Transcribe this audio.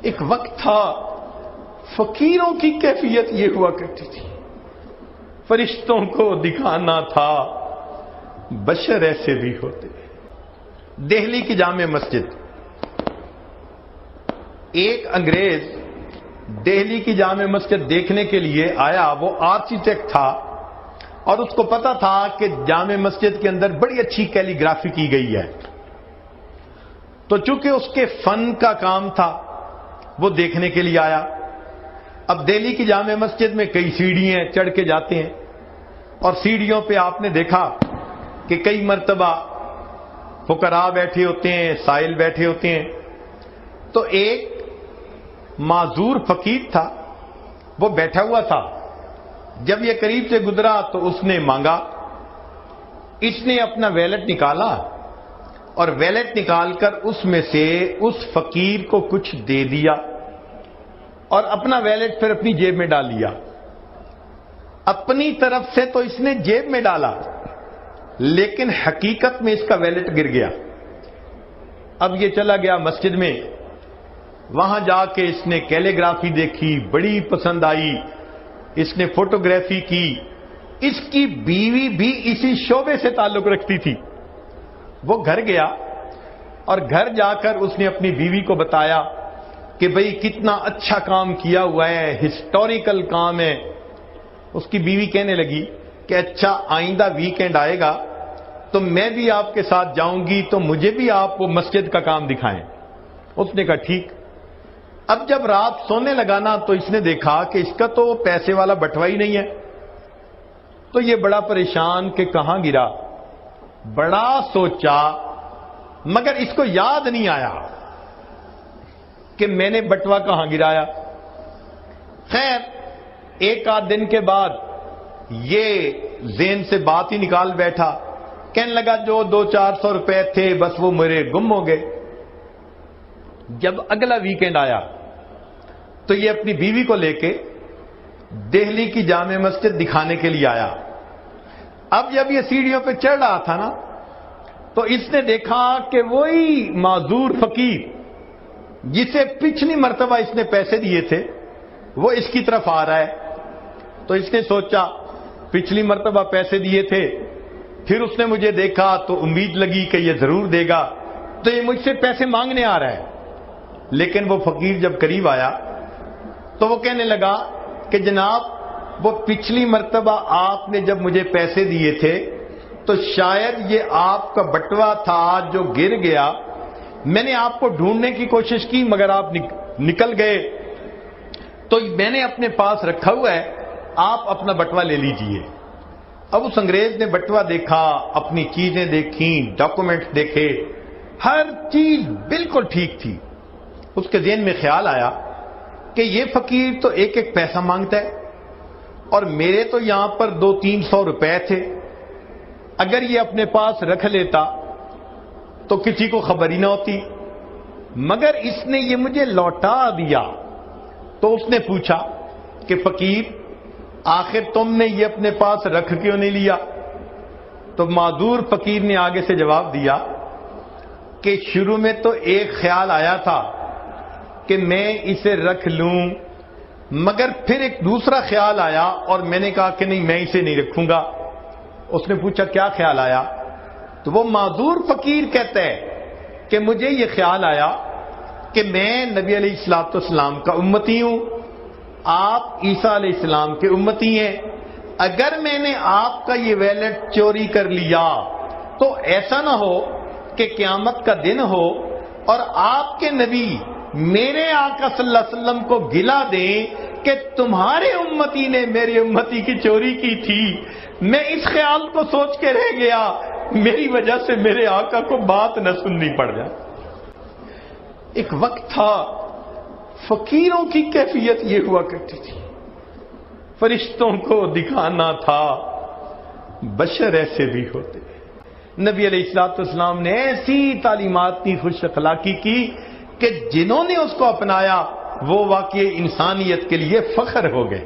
ایک وقت تھا فقیروں کی کیفیت یہ ہوا کرتی تھی، فرشتوں کو دکھانا تھا بشر ایسے بھی ہوتے۔ دہلی کی جامع مسجد، ایک انگریز دہلی کی جامع مسجد دیکھنے کے لیے آیا، وہ آرکیٹیکٹ تھا اور اس کو پتا تھا کہ جامع مسجد کے اندر بڑی اچھی کیلی گرافی کی گئی ہے، تو چونکہ اس کے فن کا کام تھا وہ دیکھنے کے لیے آیا۔ اب دہلی کی جامع مسجد میں کئی سیڑھیاں چڑھ کے جاتے ہیں اور سیڑھیوں پہ آپ نے دیکھا کہ کئی مرتبہ فقراء بیٹھے ہوتے ہیں، سائل بیٹھے ہوتے ہیں۔ تو ایک معذور فقیر تھا، وہ بیٹھا ہوا تھا۔ جب یہ قریب سے گزرا تو اس نے مانگا، اس نے اپنا ویلٹ نکالا اور ویلٹ نکال کر اس میں سے اس فقیر کو کچھ دے دیا اور اپنا ویلٹ پھر اپنی جیب میں ڈال لیا۔ اپنی طرف سے تو اس نے جیب میں ڈالا، لیکن حقیقت میں اس کا ویلٹ گر گیا۔ اب یہ چلا گیا مسجد میں، وہاں جا کے اس نے کیلیگرافی دیکھی، بڑی پسند آئی، اس نے فوٹوگرافی کی۔ اس کی بیوی بھی اسی شعبے سے تعلق رکھتی تھی۔ وہ گھر گیا اور گھر جا کر اس نے اپنی بیوی کو بتایا کہ بھئی کتنا اچھا کام کیا ہوا ہے، ہسٹوریکل کام ہے۔ اس کی بیوی کہنے لگی کہ اچھا آئندہ ویکینڈ آئے گا تو میں بھی آپ کے ساتھ جاؤں گی، تو مجھے بھی آپ وہ مسجد کا کام دکھائیں۔ اس نے کہا ٹھیک۔ اب جب رات سونے لگا نا تو اس نے دیکھا کہ اس کا تو پیسے والا بٹوا ہی نہیں ہے، تو یہ بڑا پریشان کہ کہاں گرا، بڑا سوچا، مگر اس کو یاد نہیں آیا کہ میں نے بٹوا کہاں گرایا۔ خیر ایک آدھ دن کے بعد یہ ذہن سے بات ہی نکال بیٹھا، کہنے لگا جو 200-400 روپے تھے بس وہ میرے گم ہو گئے۔ جب اگلا ویکینڈ آیا تو یہ اپنی بیوی کو لے کے دہلی کی جامع مسجد دکھانے کے لیے آیا۔ اب جب یہ سیڑھیوں پہ چڑھ رہا تھا نا تو اس نے دیکھا کہ وہی معذور فقیر جسے پچھلی مرتبہ اس نے پیسے دیے تھے وہ اس کی طرف آ رہا ہے۔ تو اس نے سوچا پچھلی مرتبہ پیسے دیے تھے، پھر اس نے مجھے دیکھا تو امید لگی کہ یہ ضرور دے گا، تو یہ مجھ سے پیسے مانگنے آ رہا ہے۔ لیکن وہ فقیر جب قریب آیا تو وہ کہنے لگا کہ جناب وہ پچھلی مرتبہ آپ نے جب مجھے پیسے دیے تھے تو شاید یہ آپ کا بٹوا تھا جو گر گیا، میں نے آپ کو ڈھونڈنے کی کوشش کی مگر آپ نکل گئے، تو میں نے اپنے پاس رکھا ہوا ہے، آپ اپنا بٹوا لے لیجئے۔ اب اس انگریز نے بٹوا دیکھا، اپنی چیزیں دیکھیں، ڈاکومنٹس دیکھے، ہر چیز بالکل ٹھیک تھی۔ اس کے ذہن میں خیال آیا کہ یہ فقیر تو ایک ایک پیسہ مانگتا ہے اور میرے تو یہاں پر 200-300 روپے تھے، اگر یہ اپنے پاس رکھ لیتا تو کسی کو خبر ہی نہ ہوتی، مگر اس نے یہ مجھے لوٹا دیا۔ تو اس نے پوچھا کہ فقیر آخر تم نے یہ اپنے پاس رکھ کیوں نہیں لیا؟ تو معذور فقیر نے آگے سے جواب دیا کہ شروع میں تو ایک خیال آیا تھا کہ میں اسے رکھ لوں، مگر پھر ایک دوسرا خیال آیا اور میں نے کہا کہ نہیں میں اسے نہیں رکھوں گا۔ اس نے پوچھا کیا خیال آیا؟ تو وہ معذور فقیر کہتا ہے کہ مجھے یہ خیال آیا کہ میں نبی علیہ السلام کا امتی ہوں، آپ عیسیٰ علیہ السلام کے امتی ہیں، اگر میں نے آپ کا یہ ویلٹ چوری کر لیا تو ایسا نہ ہو کہ قیامت کا دن ہو اور آپ کے نبی میرے آقا صلی اللہ علیہ وسلم کو گلا دیں کہ تمہارے امتی نے میرے امتی کی چوری کی تھی۔ میں اس خیال کو سوچ کے رہ گیا، میری وجہ سے میرے آقا کو بات نہ سننی پڑ جائے۔ ایک وقت تھا فقیروں کی کیفیت یہ ہوا کرتی تھی، فرشتوں کو دکھانا تھا بشر ایسے بھی ہوتے۔ نبی علیہ السلام نے ایسی تعلیمات کی خوش اخلاقی کی کہ جنہوں نے اس کو اپنایا وہ واقعی انسانیت کے لیے فخر ہو گئے۔